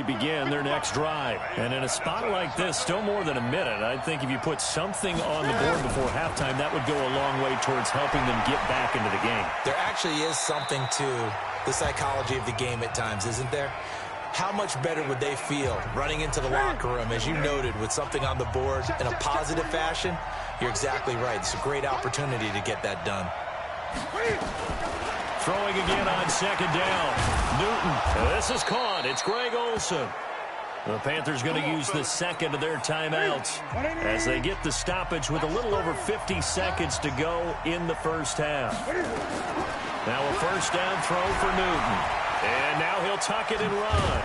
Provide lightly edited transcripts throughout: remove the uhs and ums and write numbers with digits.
to begin their next drive. And in a spot like this, still more than a minute, I think if you put something on the board before halftime, that would go a long way towards helping them get back into the game. There actually is something to the psychology of the game at times, isn't there? How much better would they feel running into the locker room, as you noted, with something on the board in a positive fashion? You're exactly right. It's a great opportunity to get that done. Throwing again on second down. Newton. This is caught. It's Greg Olsen. The Panthers going to use the second of their timeouts as they get the stoppage with a little over 50 seconds to go in the first half. Now a first down throw for Newton. And now he'll tuck it and run.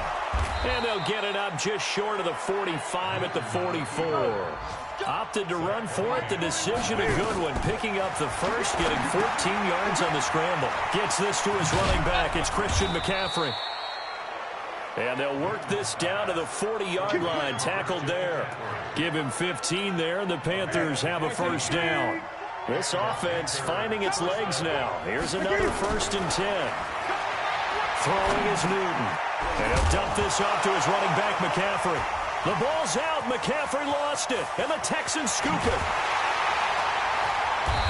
And they'll get it up just short of the 45 at the 44. Opted to run for it. The decision a good one. Picking up the first, getting 14 yards on the scramble. Gets this to his running back. It's Christian McCaffrey. And they'll work this down to the 40-yard line. Tackled there. Give him 15 there, and the Panthers have a first down. This offense finding its legs now. Here's another 1st and 10. Throwing is Newton. And he'll dump this off to his running back, McCaffrey. The ball's out. McCaffrey lost it. And the Texans scoop it.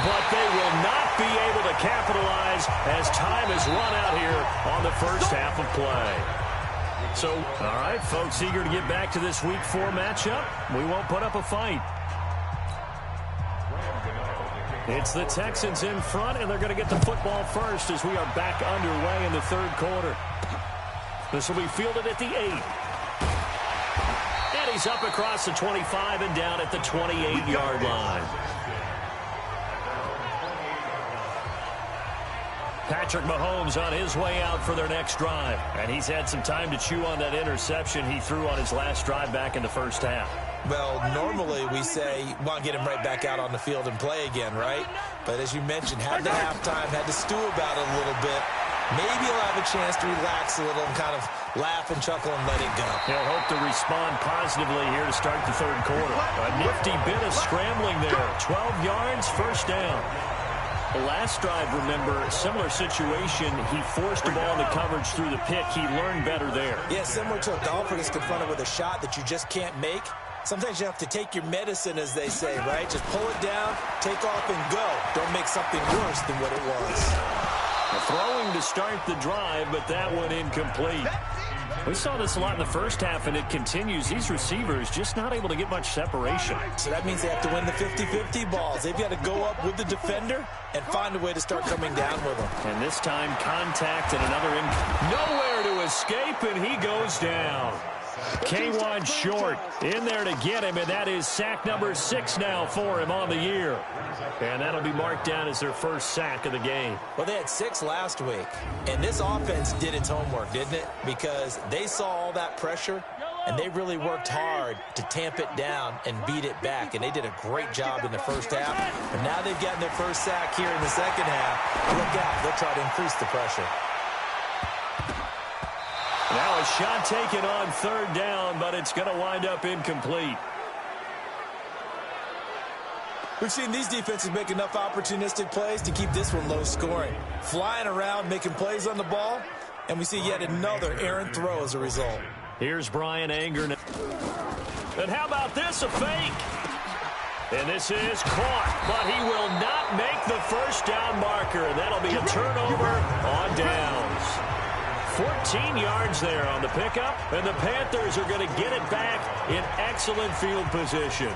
But they will not be able to capitalize as time has run out here on the first half of play. So, all right, folks, eager to get back to this Week 4 matchup. We won't put up a fight. It's the Texans in front, and they're going to get the football first as we are back underway in the third quarter. This will be fielded at the 8. And he's up across the 25 and down at the 28-yard line. Patrick Mahomes on his way out for their next drive. And he's had some time to chew on that interception he threw on his last drive back in the first half. Well, normally we say you want to get him right back out on the field and play again, right? But as you mentioned, had the halftime, had to stew about it a little bit. Maybe he'll have a chance to relax a little and kind of laugh and chuckle and let it go. He'll hope to respond positively here to start the third quarter. A nifty bit of scrambling there. 12 yards, first down. The last drive, remember, similar situation. He forced the ball into coverage through the pick. He learned better there. Yeah, similar to a golfer that's confronted with a shot that you just can't make. Sometimes you have to take your medicine, as they say, right? Just pull it down, take off, and go. Don't make something worse than what it was. Throwing to start the drive, but that one incomplete. We saw this a lot in the first half, and it continues. These receivers just not able to get much separation. So that means they have to win the 50-50 balls. They've got to go up with the defender and find a way to start coming down with them. And this time, contact and another nowhere to escape, and he goes down. K1 Short in there to get him, and that is sack number 6 now for him on the year. And that'll be marked down as their first sack of the game. Well, they had 6 last week, and this offense did its homework, didn't it? Because they saw all that pressure, and they really worked hard to tamp it down and beat it back, and they did a great job in the first half. But now they've gotten their first sack here in the second half. Look out, they'll try to increase the pressure. Now a shot taken on third down, but it's going to wind up incomplete. We've seen these defenses make enough opportunistic plays to keep this one low scoring. Flying around, making plays on the ball, and we see yet another errant throw as a result. Here's Brian Anger. And how about this, a fake? And this is caught, but he will not make the first down marker. That'll be a turnover on downs. 14 yards there on the pickup, and the Panthers are going to get it back in excellent field position.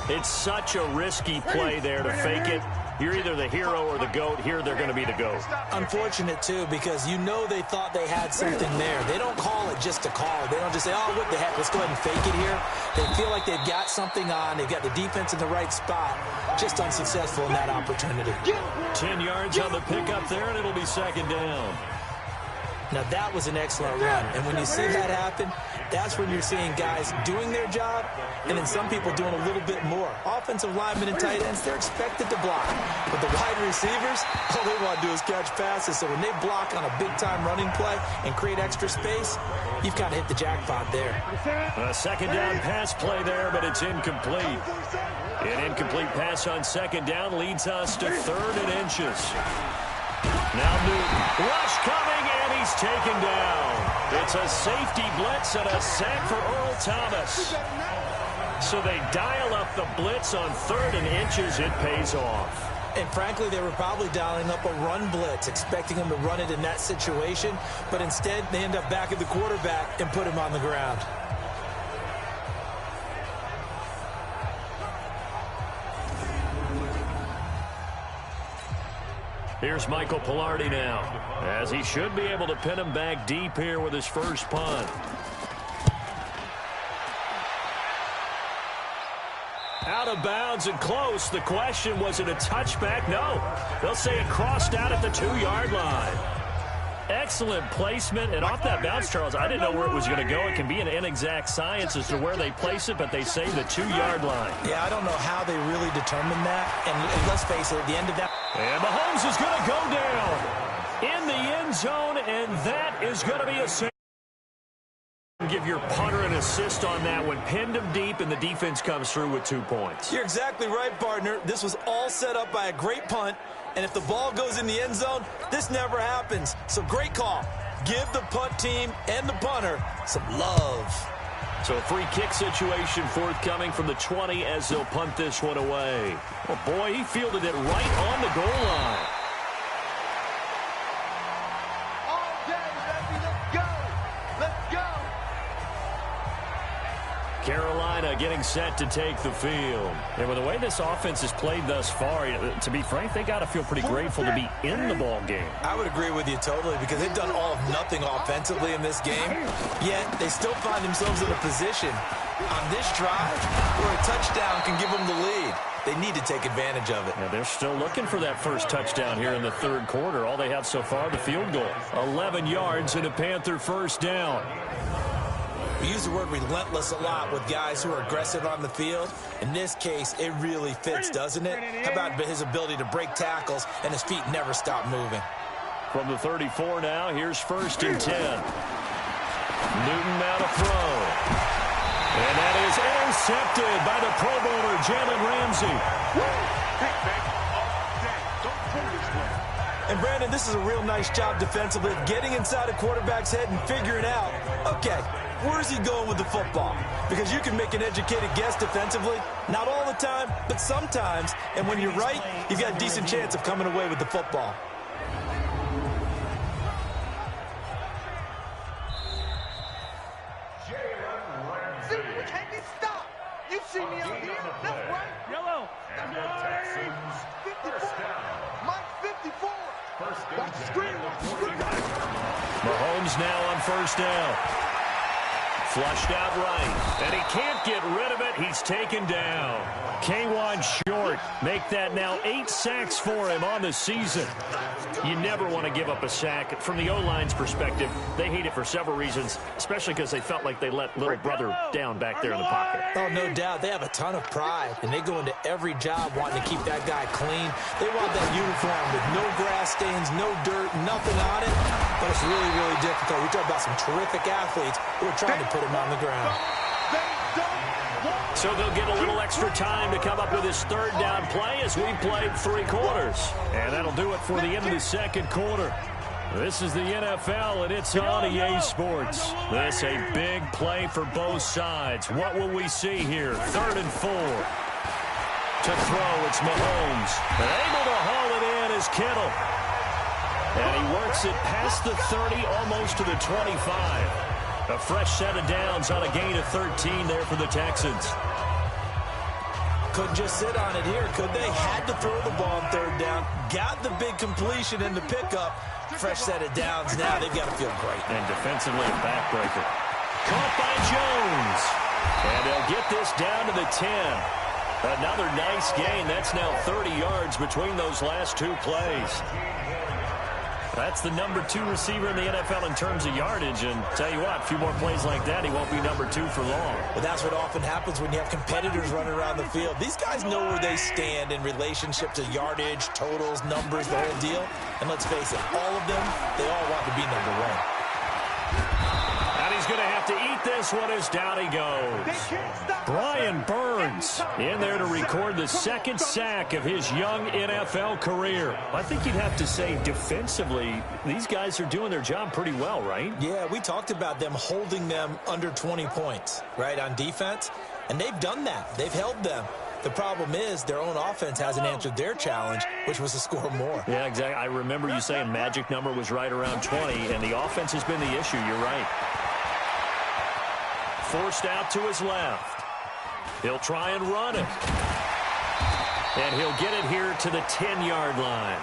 It's such a risky play there to fake it. You're either the hero or the GOAT. Here they're going to be the GOAT. Unfortunate, too, because you know they thought they had something there. They don't call it just to call it. They don't just say, oh, what the heck, let's go ahead and fake it here. They feel like they've got something on. They've got the defense in the right spot. Just unsuccessful in that opportunity. 10 yards on the pickup there, and it'll be second down. Now, that was an excellent run. And when you see that happen, that's when you're seeing guys doing their job and then some people doing a little bit more. Offensive linemen and tight ends, they're expected to block. But the wide receivers, all they want to do is catch passes. So when they block on a big-time running play and create extra space, you've kind of hit the jackpot there. A second down pass play there, but it's incomplete. An incomplete pass on second down leads us to 3rd and inches. Now Newton. Rush coming, and he's taken down. It's a safety blitz and a sack for Earl Thomas. So they dial up the blitz on 3rd and inches. It pays off. And frankly, they were probably dialing up a run blitz, expecting him to run it in that situation. But instead, they end up back at the quarterback and put him on the ground. Here's Michael Palardy now, as he should be able to pin him back deep here with his first punt. Out of bounds and close. The question, was it a touchback? No. They'll say it crossed out at the 2-yard line. Excellent placement, and off that bounce, Charles, I didn't know where it was going to go. It can be an inexact science as to where they place it, but they say the 2-yard line. Yeah, I don't know how they really determined that. And let's face it, at the end of that. And Mahomes is going to go down in the end zone, and that is going to be a save. Give your punter an assist on that one. Pinned him deep, and the defense comes through with 2 points. You're exactly right, partner. This was all set up by a great punt, and if the ball goes in the end zone, this never happens. So great call. Give the punt team and the punter some love. So a free kick situation forthcoming from the 20 as they'll punt this one away. Oh, boy, he fielded it right on the goal line. Carolina getting set to take the field. And with the way this offense has played thus far, to be frank, they got to feel pretty grateful to be in the ball game. I would agree with you totally, because they've done all of nothing offensively in this game, yet they still find themselves in a position on this drive where a touchdown can give them the lead. They need to take advantage of it. Yeah, they're still looking for that first touchdown here in the 3rd quarter. All they have so far, the field goal. 11 yards and a Panther first down. We use the word relentless a lot with guys who are aggressive on the field. In this case, it really fits, doesn't it? How about his ability to break tackles and his feet never stop moving? From the 34 now, here's 1st and 10. Newton now to throw. And that is intercepted by the Pro Bowler, Jalen Ramsey. And, Brandon, this is a real nice job defensively of getting inside a quarterback's head and figuring out, okay, where's he going with the football? Because you can make an educated guess defensively, not all the time, but sometimes. And when you're right, you've got a decent chance of coming away with the football. See, we can't get stopped. You see me out here? That's right. Yellow. Texans. 54. Mike 54. Watch the screen. Mahomes now on 1st down. Flushed out right, and he can't get rid of it. He's taken down. K'Wan Short, make that now 8 sacks for him on the season. You never want to give up a sack. From the O-line's perspective, they hate it for several reasons, especially because they felt like they let little brother down back there in the pocket. Oh, no doubt. They have a ton of pride, and they go into every job wanting to keep that guy clean. They want that uniform with no grass stains, no dirt, nothing on it. But it's really, really difficult. We talk about some terrific athletes who are trying to put him on the ground. So they'll get a little extra time to come up with his 3rd down play as we played 3 quarters. And that'll do it for the end of the 2nd quarter. This is the NFL, and it's on EA Sports. This a big play for both sides. What will we see here? 3rd and 4. To throw, it's Mahomes. And able to haul it in is Kittle. And he works it past the 30, almost to the 25. A fresh set of downs on a gain of 13 there for the Texans. Couldn't just sit on it here, could they? Had to throw the ball on 3rd down. Got the big completion and the pickup. Fresh set of downs. Now they've got to feel great. And defensively, a backbreaker. Caught by Jones. And they'll get this down to the 10. Another nice gain. That's now 30 yards between those last 2 plays. That's the number 2 receiver in the NFL in terms of yardage. And tell you what, a few more plays like that, he won't be number 2 for long. Well, that's what often happens when you have competitors running around the field. These guys know where they stand in relationship to yardage, totals, numbers, the whole deal. And let's face it, all of them, they all want to be number 1. And he's going to have to eat this one is down he goes. Brian Burns in there to record the second sack of his young NFL career. I think you'd have to say defensively, these guys are doing their job pretty well, right? Yeah, we talked about them holding them under 20 points, right, on defense. And they've done that. They've held them. The problem is their own offense hasn't answered their challenge, which was to score more. Yeah, exactly. I remember you saying magic number was right around 20, and the offense has been the issue. You're right. Forced out to his left. He'll try and run it. And he'll get it here to the 10-yard line.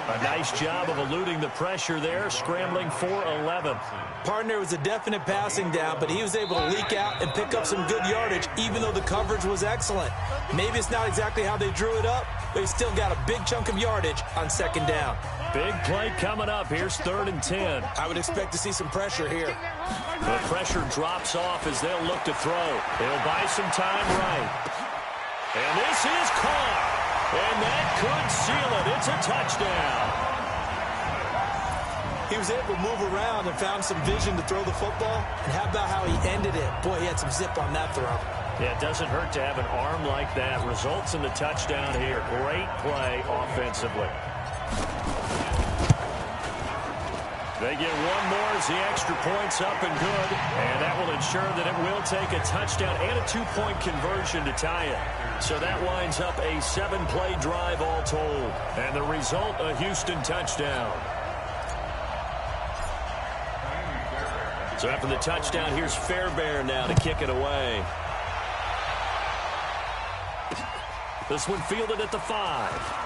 A nice job of eluding the pressure there, scrambling for 11. Partner was a definite passing down, but he was able to leak out and pick up some good yardage, even though the coverage was excellent. Maybe it's not exactly how they drew it up, but he still got a big chunk of yardage on second down. Big play coming up. Here's 3rd and 10. I would expect to see some pressure here. The pressure drops off as they'll look to throw. They'll buy some time right. And this is caught. And that could seal it. It's a touchdown. He was able to move around and found some vision to throw the football. And how about how he ended it? Boy, he had some zip on that throw. Yeah, it doesn't hurt to have an arm like that. Results in the touchdown here. Great play offensively. They get one more as the extra point's up and good. And that will ensure that it will take a touchdown and a 2-point conversion to tie it. So that winds up a 7-play drive all told. And the result, a Houston touchdown. So after the touchdown, here's Fairbairn now to kick it away. This one fielded at the 5.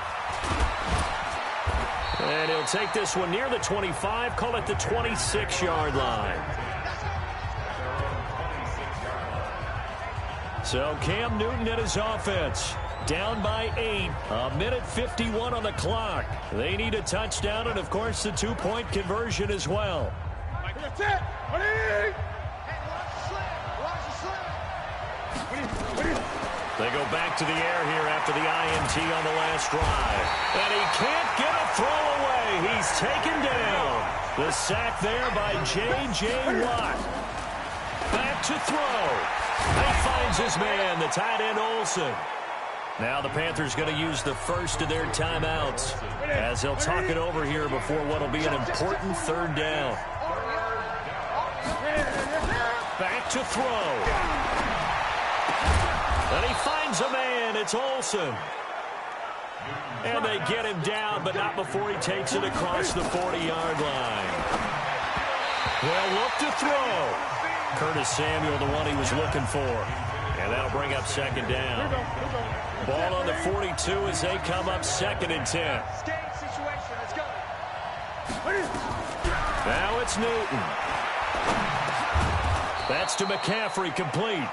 And he'll take this one near the 25, call it the 26-yard line. So Cam Newton and his offense down by 8, a minute 51 on the clock. They need a touchdown and, of course, the 2-point conversion as well. That's it. They go back to the air here after the INT on the last drive. And he can't get a throw away. He's taken down. The sack there by J.J. Watt. Back to throw. He finds his man, the tight end Olsen. Now the Panthers going to use the first of their timeouts as they'll talk it over here before what will be an important 3rd down. Back to throw. And he finds a man. It's Olsen. And they get him down, but not before he takes it across the 40-yard line. They'll look to throw. Curtis Samuel, the one he was looking for. And that'll bring up 2nd down. Ball on the 42 as they come up 2nd and 10. Now it's Newton. That's to McCaffrey, complete.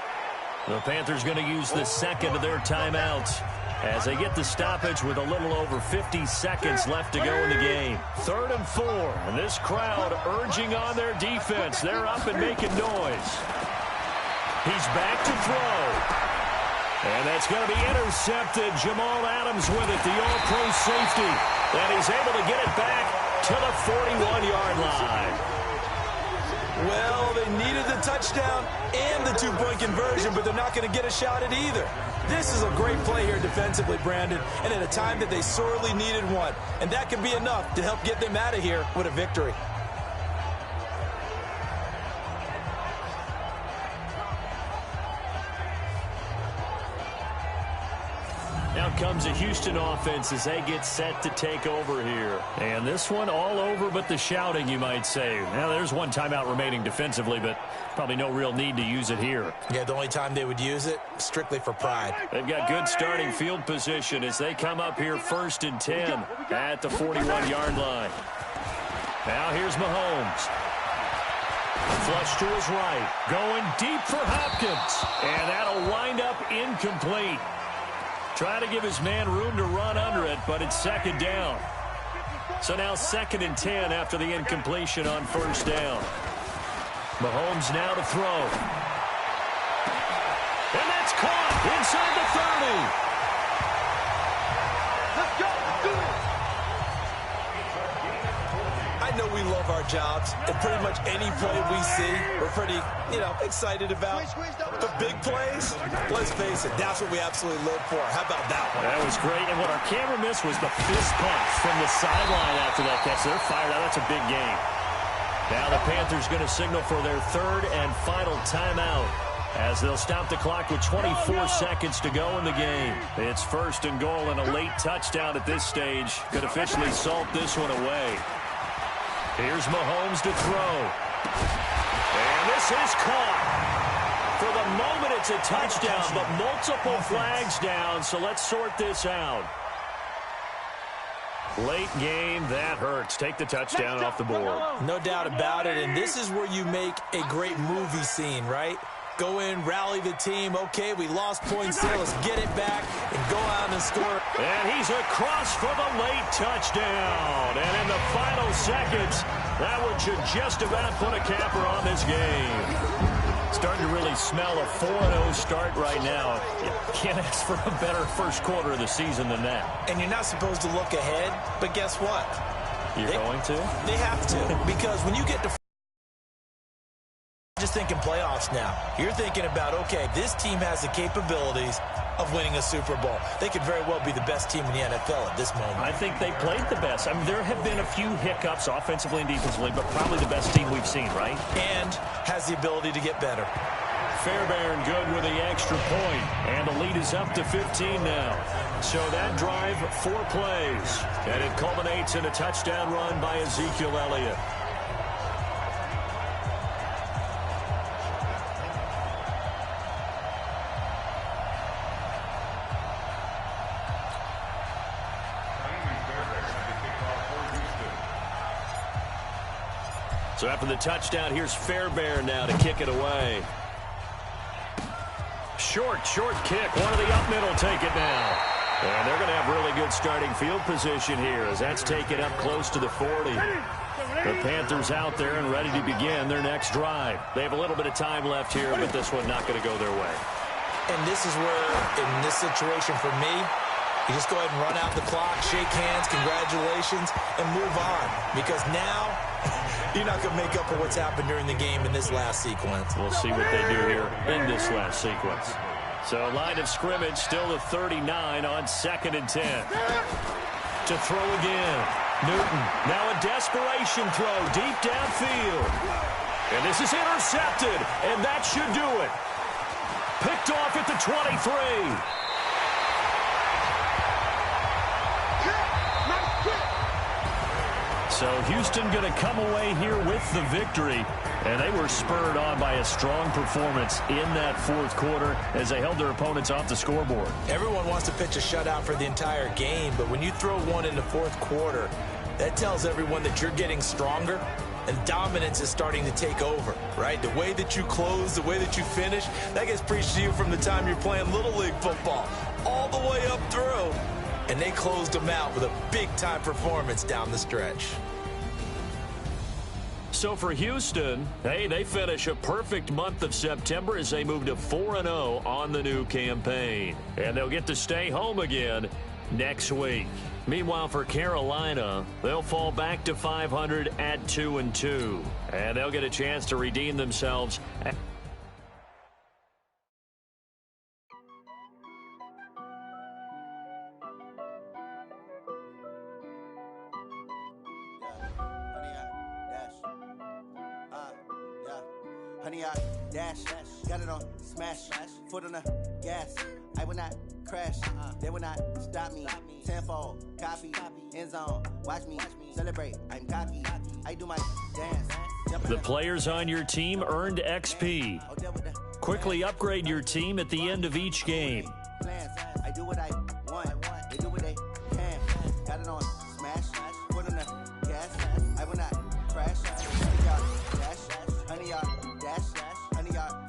The Panthers going to use the second of their timeouts as they get the stoppage with a little over 50 seconds left to go in the game. 3rd and 4, and this crowd urging on their defense. They're up and making noise. He's back to throw. And that's going to be intercepted. Jamal Adams with it, the all-pro safety. And he's able to get it back to the 41-yard line. Well, they needed the touchdown and the 2-point conversion, but they're not going to get a shot at either. This is a great play here defensively, Brandon, and at a time that they sorely needed one. And that could be enough to help get them out of here with a victory. Now comes a Houston offense as they get set to take over here. And this one all over but the shouting, you might say. Now, there's one timeout remaining defensively, but probably no real need to use it here. Yeah, the only time they would use it, strictly for pride. They've got good starting field position as they come up here 1st and 10 at the 41-yard line. Now here's Mahomes. Flush to his right. Going deep for Hopkins. And that'll wind up incomplete. Trying to give his man room to run under it, but it's 2nd down. So now 2nd and 10 after the incompletion on 1st down. Mahomes now to throw. And that's caught inside the 30. I know we love our jobs, and pretty much any play we see, we're pretty, excited about. The big plays, let's face it, that's what we absolutely live for. How about that one? That was great, and what our camera missed was the fist pump from the sideline after that catch. They're fired out. That's a big game. Now the Panthers going to signal for their third and final timeout as they'll stop the clock with 24 seconds to go in the game. It's first and goal and a late touchdown at this stage could officially salt this one away. Here's Mahomes to throw. And this is caught. For the moment, it's a touchdown, but multiple flags down, so let's sort this out. Late game, that hurts. Take the touchdown off the board. No doubt about it, and this is where you make a great movie scene, right? Go in, rally the team. Okay, we lost points there. Let's get it back and go out and score. And he's across for the late touchdown. And in the final seconds, that one should just about put a capper on this game. Starting to really smell a 4-0 start right now. You can't ask for a better first quarter of the season than that. And you're not supposed to look ahead, but guess what? You're going to? They have to, because when you get to just thinking playoffs now. You're thinking about, okay, this team has the capabilities of winning a Super Bowl. They could very well be the best team in the NFL at this moment. I think they played the best. I mean, there have been a few hiccups offensively and defensively, but probably the best team we've seen, right? And has the ability to get better. Fairbairn good with the extra point, and the lead is up to 15 now. So that drive, 4 plays, and it culminates in a touchdown run by Ezekiel Elliott. So after the touchdown, here's Fairbairn now to kick it away. Short kick. One of the up middle take it now. And they're going to have really good starting field position here as that's taken up close to the 40. The Panthers out there and ready to begin their next drive. They have a little bit of time left here, but this one not going to go their way. And this is where, in this situation for me, you just go ahead and run out the clock, shake hands, congratulations, and move on. Because now, you're not going to make up for what's happened during the game in this last sequence. We'll see what they do here in this last sequence. So line of scrimmage, still the 39 on 2nd and 10. To throw again. Newton, now a desperation throw deep downfield. And this is intercepted, and that should do it. Picked off at the 23. So Houston going to come away here with the victory. And they were spurred on by a strong performance in that 4th quarter as they held their opponents off the scoreboard. Everyone wants to pitch a shutout for the entire game, but when you throw one in the 4th quarter, that tells everyone that you're getting stronger and dominance is starting to take over, right? The way that you close, the way that you finish, that gets preached to you from the time you're playing Little League football all the way up through. And they closed them out with a big-time performance down the stretch. So for Houston, hey, they finish a perfect month of September as they move to 4-0 on the new campaign. And they'll get to stay home again next week. Meanwhile, for Carolina, they'll fall back to 500 at 2-2. And they'll get a chance to redeem themselves. Honey, I dash, got it on smash, foot on the gas. I will not crash, they will not stop me. Tenfold, copy, end zone, watch me celebrate. I'm cocky, I do my dance. The players on your team earned XP. Quickly upgrade your team at the end of each game. I do what I want, they do what they can. Got it on smash, foot on the gas. I will not crash, honey, y'all dash, honey, y'all.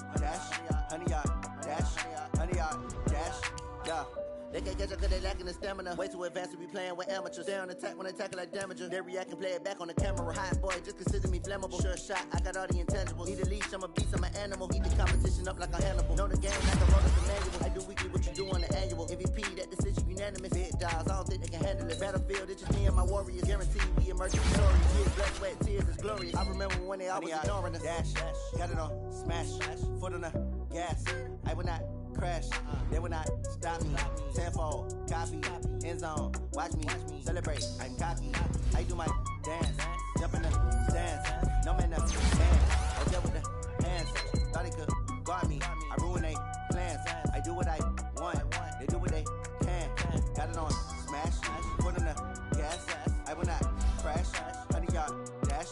They can't catch up cause they lacking the stamina. Way too advanced to be playing with amateurs. They on attack when they tackle like damager. They react and play it back on the camera. Hot boy, just consider me flammable. Sure shot, I got all the intangibles. Need a leash, I'm a beast, I'm an animal. Eat the competition up like a Hannibal. Know the game like a roller the manual. I do weekly what you do on the annual. MVP, that decision unanimous. Big dogs, I don't think they can handle it. battlefield, it's just me and my warriors. Guaranteed we emerge victorious. Years, blood, sweat, tears, it's glorious. I remember when they always ignoring us. Dash, got it on, smash, foot on the gas. I will not crash, they will not stop me. Tenfold, copy, end zone, watch me celebrate. I'm cocky, I do my dance, jump in the stands. No man, no man. I dealt with the hands, thought he could guard me. I ruin they plans. I do what I want, they do what they can. Got it on, smash, foot on the gas. I will not crash, 100-yard dash,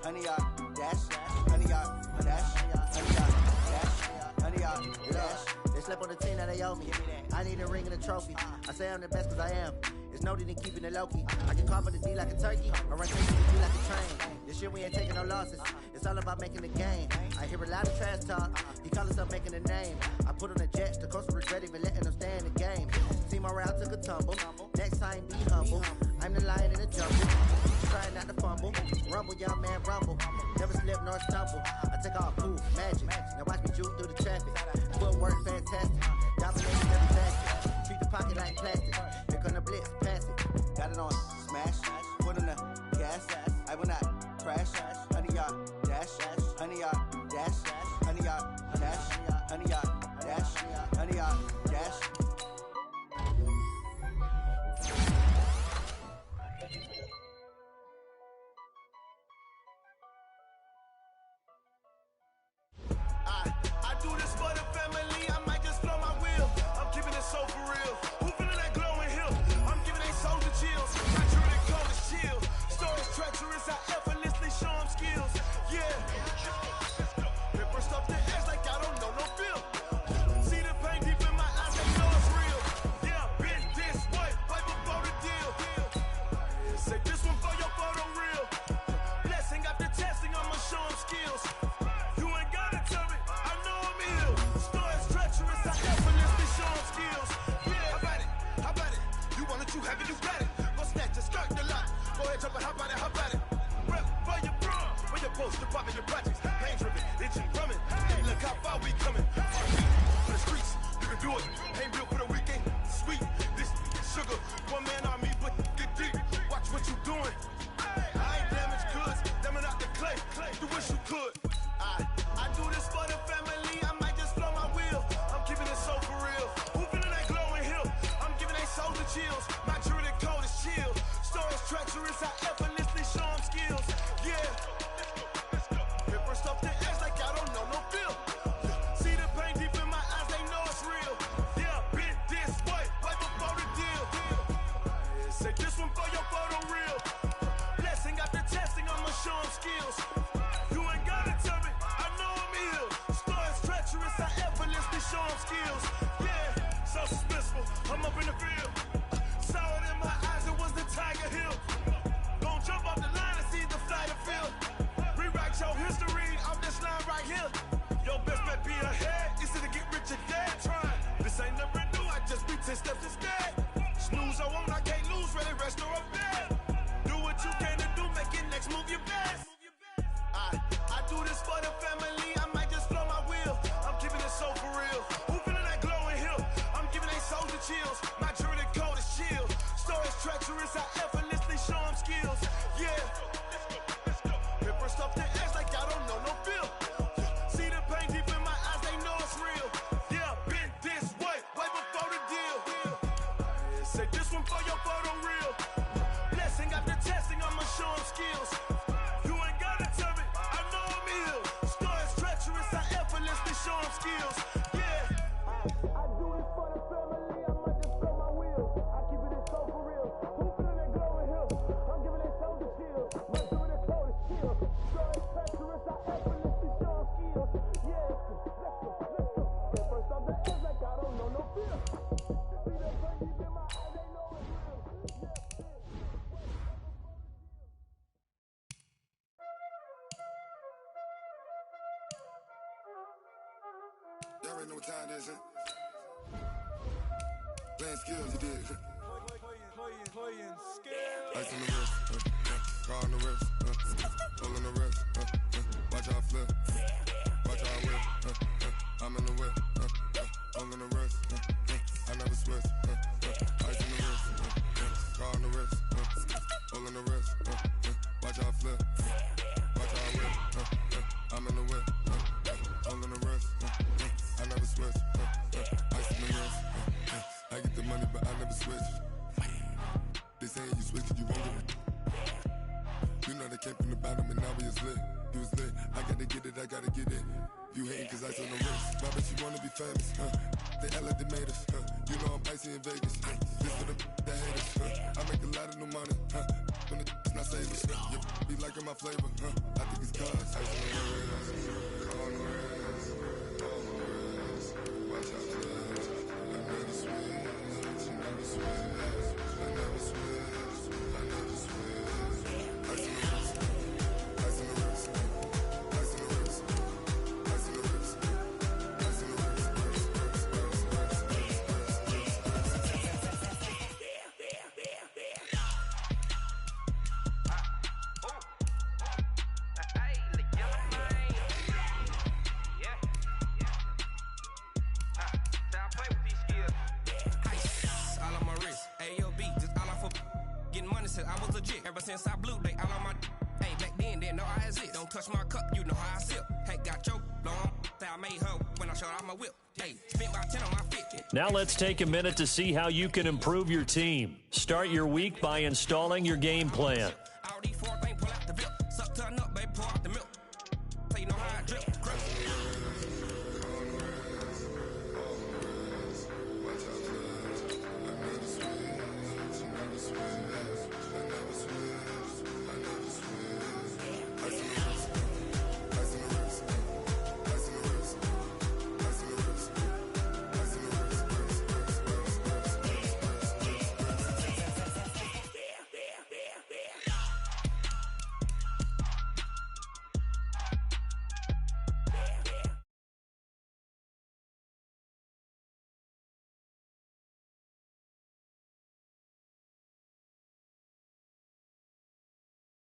100-yard dash, 100-yard dash, 100-yard dash, 100-yard dash. They slept on the team that they owe me. I need a ring and a trophy. I say I'm the best cause I am. It's noted in keeping it low-key. I can carve the D like a turkey. I run chasing the D like a train. This year we ain't taking no losses. It's all about making the game. I hear a lot of trash talk. He call himself making a name. I put on the jets. The coach regret even letting them stay in the game. Team around took a tumble. Next time be humble. I'm the lion in the jungle. Trying not to fumble. Rumble, young man, rumble. Never slip nor stumble. I take off, poof, magic. Now watch me juke through the traffic. Footwork fantastic. Dominating every basket. Treat the pocket like plastic. Here come the blitz, pass it. Got it on, smash. Foot on the gas. I will not crash. 100-yard dash. 100-yard dash. 100-yard dash. 100-yard dash. 100-yard dash. I do this for the family, I might just blow my wheel. I'm keeping it so for real. Who feeling that glowing hill? I'm giving they souls the chills. My truly cold is chill. Stories treacherous, I effortlessly show them skills. Yeah. Paper stuff the edge like I don't know no feel. See the pain deep in my eyes, they know it's real. Yeah, been this way, right before the deal. Say this one for your photo real. Blessing after testing, I'ma show them skills. You ain't gotta tell me, I know I'm ill. Stories treacherous, I effortlessly show them skills. Yeah, how about it? You want it, you have it, you got it. Go snatch it, skirt the lot. Go ahead, jump it, how about it? Rep for your bro, for your post, your pop, and your projects. Pain driven, itching, drumming. Hey, look how far we coming. For the streets, you can do it. Ain't real for the weekend, sweet. This sugar, one man army, but get deep. Watch what you doing. I ain't damaged goods, damn it out the clay. You wish you could. I do this for the family, I might just blow my wheel. I'm keeping it so for real. Who feeling that glowing hill? I'm giving they souls the chills. My truly cold is chill. Stories treacherous, I effortlessly show them skills. Yeah. Paper stuff the edge like I don't know no feel. See the pain deep in my eyes, they know it's real. Yeah, been this way, right before the deal. Say this one for your photo real. Blessing after testing, I'ma show them skills. You ain't gotta tell me, I know I'm ill. Stories treacherous, I effortlessly show them skills. Yeah, so suspenseful, I'm up in the field. Saw it in my eyes, it was the Tiger Hill. Gon' jump off the line and see the flight of field. Rewrite your history off this line right here. Your best bet be ahead, easy to get rich or dead trying. This ain't never new, I just be 10 steps instead. Snooze I won't, I can't lose, ready, rest or a bed. Do what you can to do, make it next move your best. I do this for the family, I might just blow my wheel. I'm keeping it so for real. Who feeling that glowing hill? I'm giving they souls the chills. My truly cold is chill. Stories treacherous, I effortlessly show them skills. Yeah. Paper stuff the edge like I don't know no feel. See the pain deep in my eyes, they know it's real. Yeah, been this way, right before the deal. Say this one for your photo real. Blessing after testing, I'ma show them skills. You ain't gotta tell me, I know I'm ill. Stories treacherous, I effortlessly show them skills. Yeah. I do it for the family, I might just blow my wheel. I keep it so for real. Who feeling that glowing hill? I'm giving it so the chill. My doing it cold is chill. Stories treacherous, I effortlessly show them skills. Yeah. Let's go. First off the edge like I don't know no fear. See the pain deep in my eyes, they know it's real. Y'all already know what time it is, huh? Playing skills, you did. Ice on the wrist, car on the wrist, pull on the wrist, watch how I flip, watch how I whip, I'm in the whip, pull on the wrist, I never switch, ice on the wrist, car on the wrist, All on the wrist, watch how I flip. Watch how I whip, I'm in the whip. All on the wrist, I never switch. Ice in the wrist, I get the money, but I never switch. They saying you switch, you won't get it. You know they came from the bottom and now we is lit. You was lit, I gotta get it, I gotta get it. You hating cause ice on the wrist. Why bet you wanna be famous, They act like they made us, You know I'm icy in Vegas, This for the haters, I make a lot of new money, When it's not savers, You be liking my flavor, I think it's cause ice on the wrist, on the wrist, on the wrist. Watch out for this, I never switch, I never switch, I never switch, I never switch. Ice on the wrist, ice on the wrist, ice on the wrist, ice on the wrist, ice on the wrist. I was legit. Ever since I blew, they all on my hey, back then, didn't know I exist. Don't touch my cup, you know how I sip. Hey, got choked, long. Say I made her when I showed out my whip. Hey, spent about 10 on my 50. Now let's take a minute to see how you can improve your team. Start your week by installing your game plan. All these 4